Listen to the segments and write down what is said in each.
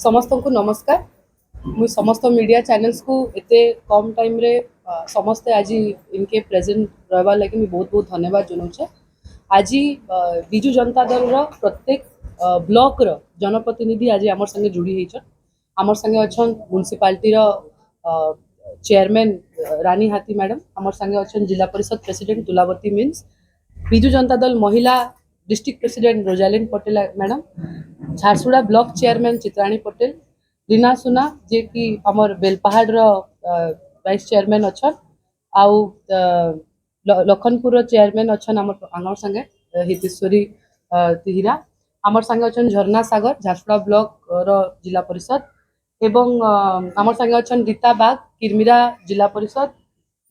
समस्त को नमस्कार। मुझे समस्त मीडिया चैनल्स को एते कम टाइम रे समस्ते आज इनके प्रेजेंट रहबार लगे मुझे बहुत बहुत धन्यवाद जनाऊे। आज विजु जनता दल रो प्रत्येक ब्लॉक रो जनप्रतिनिधि आज आमर संगे जुड़ी होइछन। आमर संगे अच्छन म्युनिसिपालिटी रो चेयरमैन रानी हाथी मैडम, आमर संगे अच्छन जिला परिषद प्रेसिडेंट दुलावती मीन्स, विजु जनता दल महिला district president Rosalin Patel madam, Jharsuguda block chairman Chitrani Patel, Rina Suna जे कि आमर बेलपहाड़ रो वाइस चेयरमैन अच्छन, आउ लखनपुर चेयरमैन अच्छन आमर संगे हितेश्वरी तिहिरा, आमर संगे अच्छन झरना सागर झारसुड़ा ब्लॉक रो जिला परिषद एवं आमर संगे अच्छन रीता बाग किरमिरा जिला परिषद,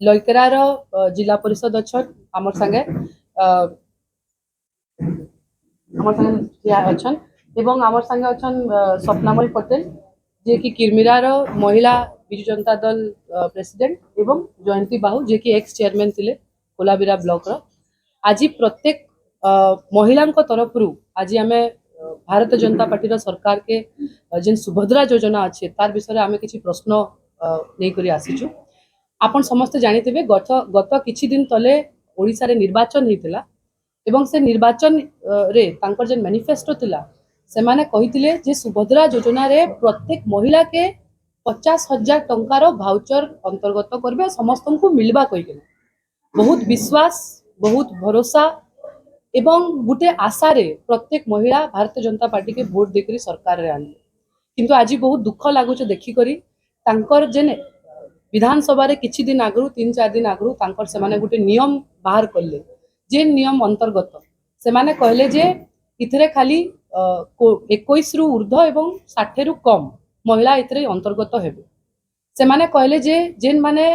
लइकरा रो जिला परिषद अच्छन आमर संगे अच्छन एवं आमर संगे अच्छन स्वप्नामयी पटेल जे कि किरमिरा रो महिला विजु जनता दल प्रेसिडेंट एवं जयंती बाहू जे कि एक्स चेयरमैन थिले कोलाबिरा ब्लॉक रो। आज प्रत्येक महिला तरफ आज आम भारत जनता पार्टी सरकार के जेन सुभद्रा योजना अच्छे तार विषय आम किसी प्रश्न नहीं करी आसीचु। आपण समस्त जानिथिबे गत किछि दिन तले ओडिसा रे निर्वाचन होइतिला एवं से निर्वाचन रे तांकर जेन मैनिफेस्टो थिला से माने कहिथिले जे सुभद्रा योजना रे प्रत्येक महिला के 50,000 टंकार भाउचर अंतर्गत करबे समस्त को मिलबा कहिके बहुत विश्वास बहुत भरोसा एवं गोटे आशा रे प्रत्येक महिला भारतीय जनता पार्टी के वोट देकरी सरकार रे आनी। किंतु आज बहुत दुख लागुचे देखी करी तांकर जेन विधानसभा रे किछि दिन आगरु 3-4 दिन आगरु तांकर से माने गोटे नियम बाहर करले जे नियम अंतर्गत से माने कहले जे इथरे खाली 21 रु ऊर्ध्व एवं 60 रु कम महिला इथरे अंतर्गत हेबे। से माने कहले जे जेन माने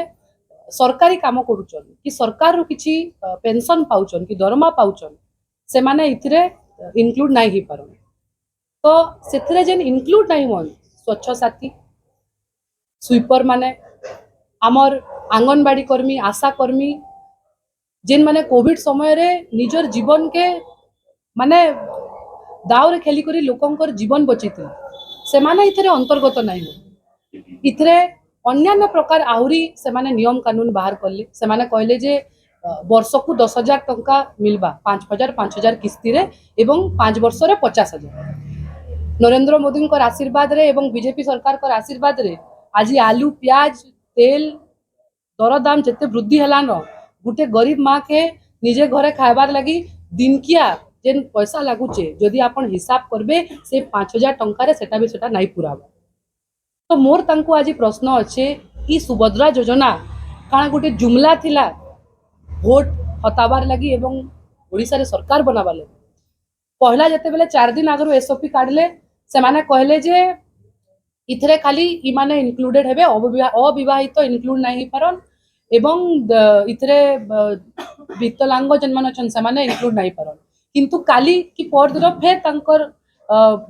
सरकारी काम करूचन कि सरकार रु किछि पेंशन पाउचन कि दरमा पाउचन से माने इथरे इंक्लूड नाही ही पारन। तो सेथरे जेन इंक्लूड नाही होन स्वच्छ साथी स्वीपर माने आमर आंगनबाड़ी कर्मी आशा कर्मी जेन माने कोविड समय रे निजर जीवन के माने दाव रे खेली करी लोकंकर जीवन बचिथिले से माने इथरे अंतर्गत नाही हो। इथरे अन्यान्य प्रकार आहुरी से माने नियम कानून बाहर करले से माने कहले जे वर्ष को 10,000 टंका मिलबा 5,000 किस्ती रे एवं 5 वर्ष रे 50,000। नरेंद्र मोदी को आशीर्वाद रे एवं बीजेपी सरकार को आशीर्वाद रे आज आलू प्याज तेल दरदाम जिते वृद्धि हेलान गोटे गरीब माँ के निजे घरे खाइबार लगी दिनकिया जेन पैसा लगुचे जदि आपण हिसाब करबे से 5,000 टंका सेटा भी सेटा नहीं पुराबा। तो मोर तांको आज प्रश्न अच्छे ई सुभद्रा योजना काना गोटे जुमला थिला भोट हताबार लगी एवं ओडिसा रे सरकार बनाबार लगी। पहला जते बेले 4 दिन आगरु एसओपी काढले से माने कहले जे इथरे खाली इ माने इंक्लूडेड हेबे अविवाहित इंक्लूड नहीं पारन एवं इथरे विकलांग जन मान छन से माने इंक्लूड नहीं पारन। किंतु काली कि पर दिन फेर तांकर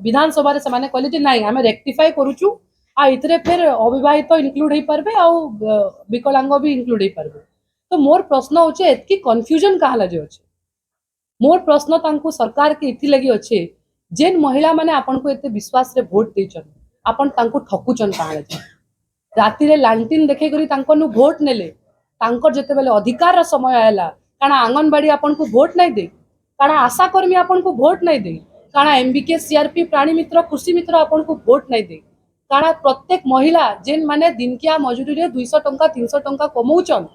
विधानसभा रे से माने कहले जे नाही आमे रेक्टिफाई करूछु आ इथरे फिर अविवाहित इंक्लूड हो पारबे आ विकलांग भी इंक्लूड हो पारबे। तो मोर प्रश्न होचे एतकी कंफ्यूजन काहला जे होचे। मोर प्रश्न तांको सरकार के इथि लगी अच्छे जेन महिला माने आपन को एते विश्वास रे वोट देचन आपन तांको ठकुचन काहला जे राति रे लांटिन देखे करी तांको नु वोट नेले तांकर जते बेले अधिकार समय आयला काना आंगनबाड़ी आपन को वोट नहीं दे काना आशा कर्मी आपन को वोट नहीं दे काना एमबीके सीआरपी प्राणी मित्र कृषि मित्र आपन को वोट नहीं दे काना प्रत्येक महिला जेन माने दिनकिया मजूरी रे 200 टंका 300 टंका कमौचन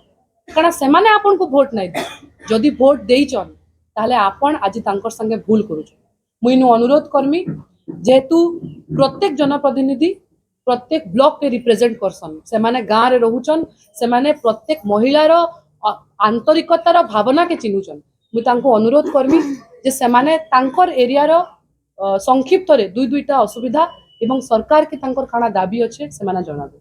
काना से माने आपन को वोट नहीं दे जदि वोट देइचन ताले आपन आज तांकर संगे भूल करूछ। मुइनु अनुरोध करमी जेतु प्रत्येक जनप्रतिनिधि प्रत्येक ब्लॉक के रिप्रेजेंट करसन से माने गाँ रे रहुचन से माने प्रत्येक महिला रो आंतरिकतार भावना के चिनुचन। मुई तांको अनुरोध करमी जे से माने तांकर एरिया रो संक्षिप्त रे दुईटा असुविधा एवं सरकार के तांकर खाना दाबी अच्छे से माने जणाबे।